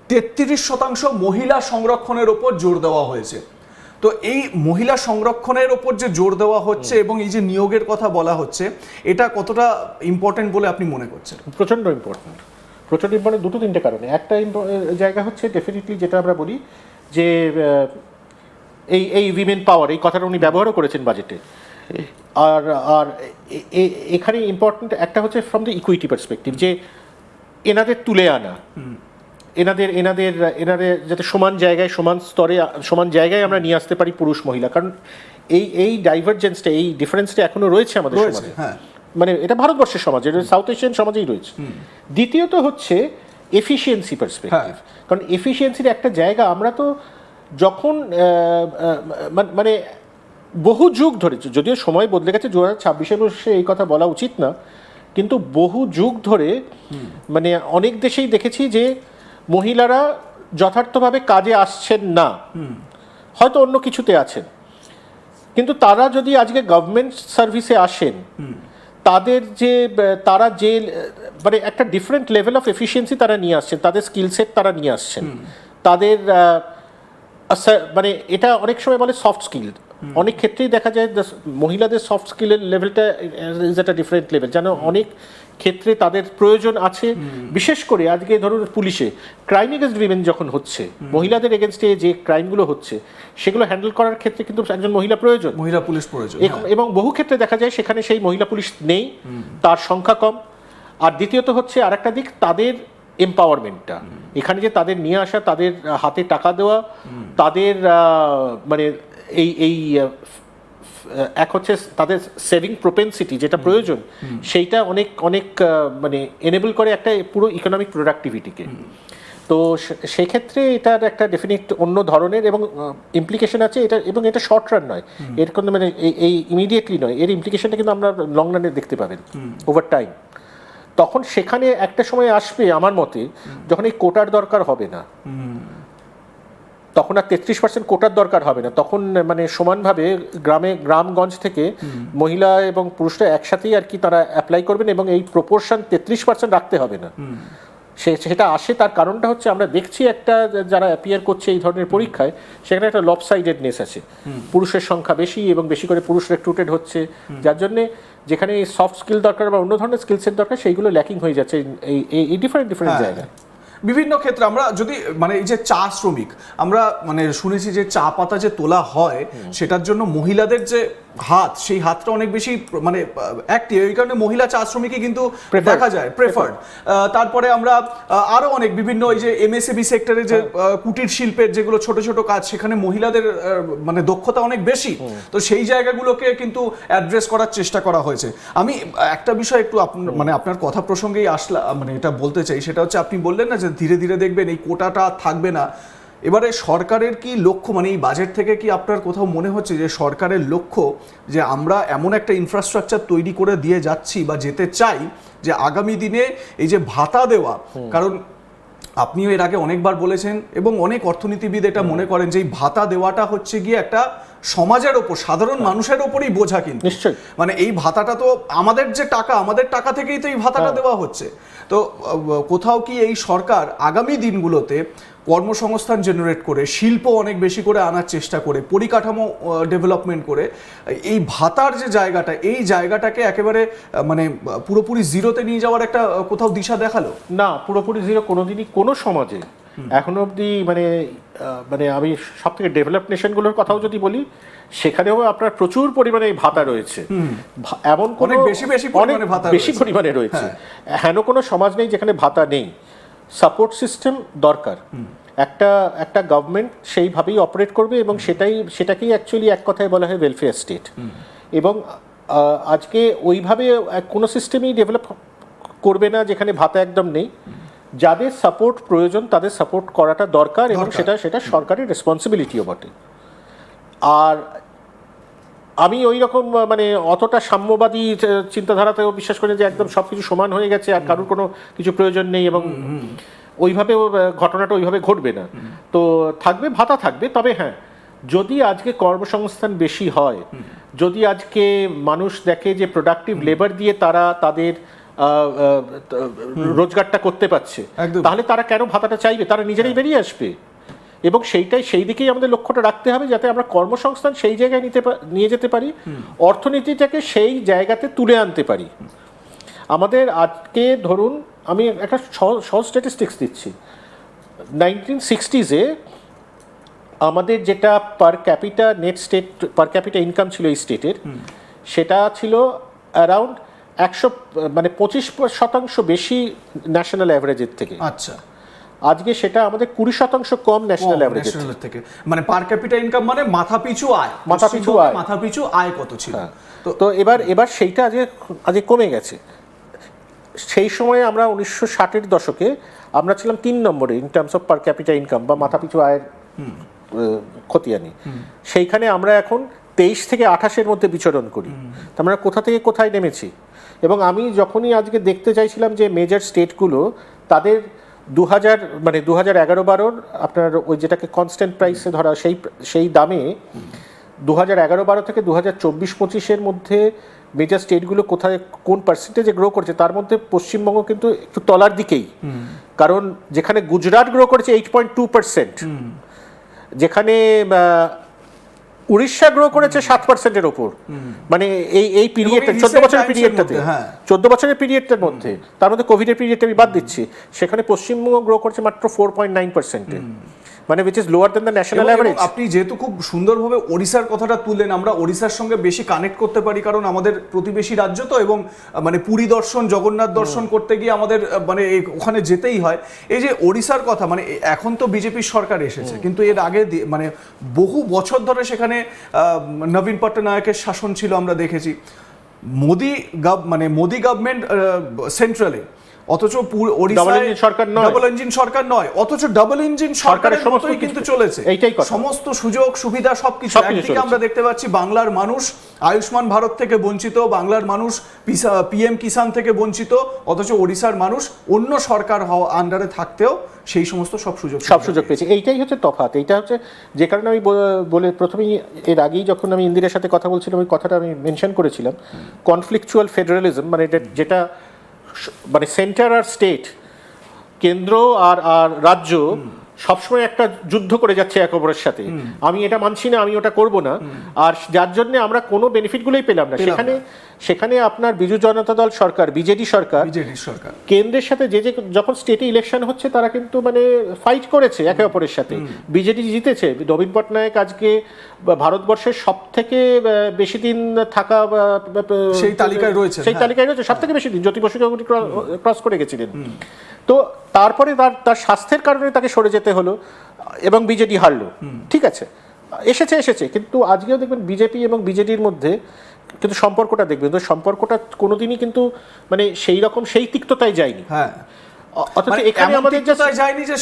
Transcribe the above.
33% মহিলা সংরক্ষণের ওপর জোর দেওয়া হয়েছে। তো এই মহিলা সংরক্ষণের ওপর যে জোর দেওয়া হচ্ছে এবং এই যে নিয়োগের কথা বলা হচ্ছে, এটা কতটা ইম্পর্টেন্ট বলে আপনি মনে করছেন? প্রচণ্ড ইম্পর্টেন্ট, প্রচণ্ড ইম্পর্টেন্ট দুটো তিনটে কারণে। একটা জায়গা হচ্ছে ডেফিনেটলি যেটা আমরা বলি যে এই উইমেন পাওয়ার, এই কথাটা উনি ব্যবহারও করেছেন বাজেটে। আর আর এখানে ইম্পর্টেন্ট একটা হচ্ছে ফ্রম দ্য ইকুইটি পার্সপেক্টিভ, যে এনাদের তুলে আনা, এনাদের এনাদের এনাদের যাতে সমান জায়গায়, সমান স্তরে, সমান জায়গায় আমরা নিয়ে আসতে পারি পুরুষ মহিলা। কারণ এই ডাইভারজেন্সটা, এই ডিফারেন্সটা এখনো রয়েছে আমাদের সমাজে। মানে এটা ভারতবর্ষের সমাজে, এটা সাউথ এশিয়ান সমাজেই রয়েছে। দ্বিতীয়ত হচ্ছে এফিসিয়েন্সি পার্সপেক্টিভ। কারণ এফিসিয়েন্সির একটা জায়গা, আমরা তো যখন মানে বহু যুগ ধরে, যদিও সময় বদলে গেছে, 2026 বর্ষে এই কথা বলা উচিত না, কিন্তু বহু যুগ ধরে মানে অনেক দেশেই দেখেছি যে মহিলারা যথার্থভাবে কাজে আসছেন না, হয়তো অন্য কিছুতে আছেন, কিন্তু তারা যদি আজকে গভর্নমেন্ট সার্ভিসে আসেন, তারা যে মানে একটা ডিফারেন্ট লেভেল অফ এফিসিয়েন্সি তারা নিয়ে আসছেন, তাদের স্কিল সেট তারা নিয়ে আসছেন, তাদের মানে এটা অনেক সময় বলে সফট স্কিল। অনেক ক্ষেত্রেই দেখা যায় মহিলাদের সফট স্কিলের লেভেলটা ইজ একটা ডিফারেন্ট লেভেল, যেন অনেক ক্ষেত্রে তাদের প্রয়োজন আছে। বিশেষ করে আজকে ধরুন পুলিশে ক্রাইম এগেনস্ট উইমেন যখন হচ্ছে, মহিলাদের এগেনস্টে যে ক্রাইমগুলো হচ্ছে, সেগুলো হ্যান্ডেল করার ক্ষেত্রে কিন্তু একজন মহিলা প্রয়োজন, মহিলা পুলিশ প্রয়োজন। এবং বহু ক্ষেত্রে দেখা যায় সেখানে সেই মহিলা পুলিশ নেই, তার সংখ্যা কম। আর দ্বিতীয়ত হচ্ছে আর একটা দিক, তাদের এম্পাওয়ারমেন্টটা, এখানে যে তাদের নিয়ে আসা, তাদের হাতে টাকা দেওয়া, তাদের মানে এই এক হচ্ছে তাদের সেভিং প্রোপেন্সিটি যেটা প্রয়োজন, সেইটা অনেক অনেক মানে এনেবল করে একটা পুরো ইকোনমিক প্রোডাক্টিভিটিকে। তো সেই ক্ষেত্রে এটার একটা ডেফিনিট অন্য ধরনের এবং ইমপ্লিকেশন আছে এটা, এবং এটা শর্ট রান নয়, এর কোনো মানে এই ইমিডিয়েটলি নয়, এর ইমপ্লিকেশনটা কিন্তু আমরা লং রানে দেখতে পাবেন ওভার টাইম। তখন সেখানে একটা সময় আসবে আমার মতে, যখন এই কোটার দরকার হবে না, তখন আর 33% কোটার দরকার হবে না, তখন মানে সমানভাবে গ্রামগঞ্জ থেকে মহিলা এবং পুরুষরা একসাথেই আর কি তারা অ্যাপ্লাই করবেন, এবং এই প্রপোর্শন 33% রাখতে হবে না। সেটা আসে, তার কারণটা হচ্ছে আমরা দেখছি একটা যারা অ্যাপিয়ার করছে এই ধরনের পরীক্ষায়, সেখানে একটা লপসাইডেডনেস আছে, পুরুষের সংখ্যা বেশি এবং বেশি করে পুরুষ রিক্রুটেড হচ্ছে, যার জন্যে যেখানে সফট স্কিল দরকার বা অন্য ধরনের স্কিল সেট দরকার, সেইগুলো ল্যাকিং হয়ে যাচ্ছে এই ডিফারেন্ট জায়গায়। বিভিন্ন ক্ষেত্রে আমরা যদি মানে এই যে চা শ্রমিক, আমরা মানে শুনেছি যে চা পাতা যে তোলা হয়, সেটার জন্য মহিলাদের যে হাত, সেই হাতটা অনেক বেশি মানে অ্যাক্টিভ, এই কারণে মহিলা চা শ্রমিকই কিন্তু দেখা যায় প্রেফার্ড। তারপরে আমরা আরো অনেক বিভিন্ন এই যে এমএসএমই সেক্টরে যে কুটির শিল্পের যেগুলো ছোট ছোট কাজ, সেখানে মহিলাদের মানে দক্ষতা অনেক বেশি, তো সেই জায়গাগুলোকে কিন্তু অ্যাড্রেস করার চেষ্টা করা হয়েছে। আমি একটা বিষয় একটু মানে আপনার কথা প্রসঙ্গেই মানে এটা বলতে চাই, সেটা হচ্ছে আপনি বললেন না যে ধীরে ধীরে দেখবেন এই কোটাটা থাকবে না। এবারে সরকারের কি লক্ষ্য, মানে এই বাজেট থেকে কি আপনার কোথাও মনে হচ্ছে যে সরকারের লক্ষ্য যে আমরা এমন একটা ইনফ্রাস্ট্রাকচার তৈরি করে দিয়ে যাচ্ছি বা যেতে চাই যে আগামী দিনে এই যে ভাতা দেওয়া, কারণ আপনিও এর আগে অনেকবার বলেছেন এবং অনেক অর্থনীতিবিদ এটা মনে করেন যে এই ভাতা দেওয়াটা হচ্ছে গিয়ে একটা সমাজের ওপর, সাধারণ মানুষের ওপরই বোঝা, কিন্তু নিশ্চয়ই মানে এই ভাতাটা তো আমাদের যে টাকা, আমাদের টাকা থেকেই তো এই ভাতাটা দেওয়া হচ্ছে। তো কোথাও কি এই সরকার আগামী দিনগুলোতে কর্মসংস্থান জেনারেট করে, শিল্প অনেক বেশি করে আনার চেষ্টা করে, পরিকাঠামো ডেভেলপমেন্ট করে এই ভাতার যে জায়গাটা, এই জায়গাটাকে একেবারে মানে পুরোপুরি জিরোতে নিয়ে যাওয়ার একটা কোথাও দিশা দেখালো? না, পুরোপুরি জিরো কোনোদিনই কোনো সমাজে এখনো অবধি মানে আমি সব থেকে ডেভেলপ নেশনগুলোর কথাও যদি বলি, সেখানেও আপনার প্রচুর পরিমাণে ভাতা রয়েছে, এমন কোনো বেশি পরিমাণে রয়েছে। হেন কোনো সমাজ নেই যেখানে ভাতা নেই। সাপোর্ট সিস্টেম দরকার, একটা গভর্নমেন্ট সেইভাবেই অপারেট করবে, এবং সেটাকেই অ্যাকচুয়ালি এক কথায় বলা হয় ওয়েলফেয়ার স্টেট। এবং আজকে ওইভাবে কোনো সিস্টেমই ডেভেলপ করবে না যেখানে ভাতা একদম নেই। যাদের সাপোর্ট প্রয়োজন তাদের সাপোর্ট করাটা দরকার, এবং সেটা সরকারের রেসপন্সিবিলিটিও বটে। আর আমি ওই রকম মানে অতটা সাম্যবাদী চিন্তাধারাতেও বিশ্বাস করি যে একদম সবকিছু সমান হয়ে গেছে আর কারোর কোনো কিছু প্রয়োজন নেই, এবং ওইভাবে ঘটনাটা ওইভাবে ঘটবে না। তো থাকবে, ভাতা থাকবে, তবে হ্যাঁ, যদি আজকে কর্মসংস্থান বেশি হয়, যদি আজকে মানুষ দেখে যে প্রোডাক্টিভ লেবার দিয়ে তারা তাদের রোজগারটা করতে পারছে, একদম। তাহলে তারা কেন ভাতাটা চাইবে? তারা নিজেরাই বেরিয়ে আসবে। এবং সেই দিকেই আমাদের লক্ষ্যটা রাখতে হবে, যাতে আমরা কর্মসংস্থান সেই জায়গায় নিয়ে যেতে পারি, অর্থনীতিটাকে সেই জায়গাতে তুলে আনতে পারি। আমাদের আজকে ধরুন, আমি একটা সহজ স্ট্যাটিস্টিক্স দিচ্ছি। 1960s আমাদের যেটা পার ক্যাপিটা ইনকাম ছিল এই স্টেটের, সেটা ছিল অ্যারাউন্ড 25% বেশি ন্যাশনাল অ্যাভারেজের থেকে। আচ্ছা, আজকে সেটা আমাদের 20% কম ন্যাশনাল অ্যাভারেজ ন্যাশনাল থেকে। মানে পার ক্যাপিটা ইনকাম মানে মাথাপিছু আয়, মাথাপিছু আয় কত ছিল? তো এবার সেইটা আজকে কমে গেছে। সেই সময়ে আমরা 1960-এর দশকে আমরা ছিলাম 3 নম্বরে in terms of per capital income বা মাথাপিছু আয়ের খতিয়ানি। সেইখানে আমরা এখন 23 থেকে 28-এর মধ্যে বিচরণ করি। আমরা কোথা থেকে কোথায় নেমেছি। এবং আমি যখনই আজকে দেখতে চাইছিলাম যে মেজর স্টেটগুলো তাদের 2011-12 আপনার ওই যেটাকে কনস্ট্যান্ট প্রাইসে ধরা সেই দামে 2011-12 থেকে 2024-25-এর মধ্যে মেজর স্টেটগুলো কোথায় কোন পার্সেন্টেজে গ্রো করছে, তার মধ্যে পশ্চিমবঙ্গ কিন্তু একটু তলার দিকেই। কারণ যেখানে গুজরাট গ্রো করেছে 8.2%, যেখানে উড়িষ্যা গ্রো করেছে 7%-এর ওপর। মানে এই পিরিয়ডটা 14 বছরের পিরিয়ডটাতে, 14 বছরের পিরিয়ডটার মধ্যে, তার মধ্যে কোভিডের পিরিয়ডটা আমি বাদ দিচ্ছি, সেখানে পশ্চিমবঙ্গ গ্রো করছে মাত্র 4.9%, মানে which is lower than the national average. আপনি যেহেতু খুব সুন্দরভাবে ওড়িশার কথাটা তুললেন, আমরা ওড়িশার সঙ্গে বেশি কানেক্ট করতে পারি কারণ আমাদের প্রতিবেশী রাজ্য তো, এবং মানে পুরী দর্শন, জগন্নাথ দর্শন করতে গিয়ে আমাদের মানে ওখানে যেতেই হয়। এই যে ওড়িশার কথা, মানে এখন তো বিজেপির সরকার এসেছে, কিন্তু এর আগে মানে বহু বছর ধরে সেখানে নবীন পট্টনায়কের শাসন ছিল, আমরা দেখেছি। মোদি গভর্নমেন্ট সেন্ট্রালে, অথচ ওড়িশায় ডাবল ইঞ্জিন সরকার নয়, অথচ ডাবল ইঞ্জিন সরকারের মতোই কিন্তু চলেছে। এইটাই কথা, সমস্ত সুযোগ সুবিধা সবকিছু। একদিকে আমরা দেখতে পাচ্ছি বাংলার মানুষ আয়ুষ্মান ভারত থেকে বঞ্চিত, বাংলার মানুষ পিএম কিষাণ থেকে বঞ্চিত, অথচ ওড়িশার মানুষ অন্য সরকার আন্ডারে থাকতেও সেই সমস্ত সব সুযোগ পেয়েছে। এইটাই হচ্ছে তফাৎ। এইটা হচ্ছে যে কারণে আমি বলে প্রথমেই এর আগেই যখন আমি ইন্দিরার সাথে কথা বলছিলাম, ওই কথাটা আমি মেনশন করেছিলাম, কনফ্লিকচুয়াল ফেডারালিজম, মানে যেটা মানে সেন্টার আর স্টেট, কেন্দ্র আর রাজ্য সবসময় একটা যুদ্ধ করে যাচ্ছে একে অপরের সাথে। আমি এটা মানছি না, আমি ওটা করব না, আর যার জন্য আমরা কোনো বেনিফিটগুলোই পেলাম না। সেখানে আপনার বিজু জনতা দল সরকার, বিজেডি সরকার কেন্দ্রের সাথে যে যখন স্টেটে ইলেকশন হচ্ছে, তারা কিন্তু মানে ফাইট করেছে একে অপরের সাথে। বিজেডি জিতেছে। নবীন পট্টনায়ক আজকে ভারতবর্ষের সব থেকে বেশি দিন থাকা সেই তালিকায় রয়েছে, সব থেকে বেশি দিন জ্যোতি বসু ক্রস করে গেছিলেন। তো তারপরে তার স্বাস্থ্যের কারণে তাকে সরে যেতে হলো এবং বিজেডি হারলো। ঠিক আছে, এসেছে, কিন্তু আজকেও দেখবেন বিজেপি এবং বিজেডির মধ্যে কিন্তু সম্পর্কটা দেখবেন, তো সম্পর্কটা কোনোদিনই কিন্তু মানে সেই রকম সেই তিক্ততায় যায়নি। হ্যাঁ, অথচ এখানে আমাদের যায়নি যে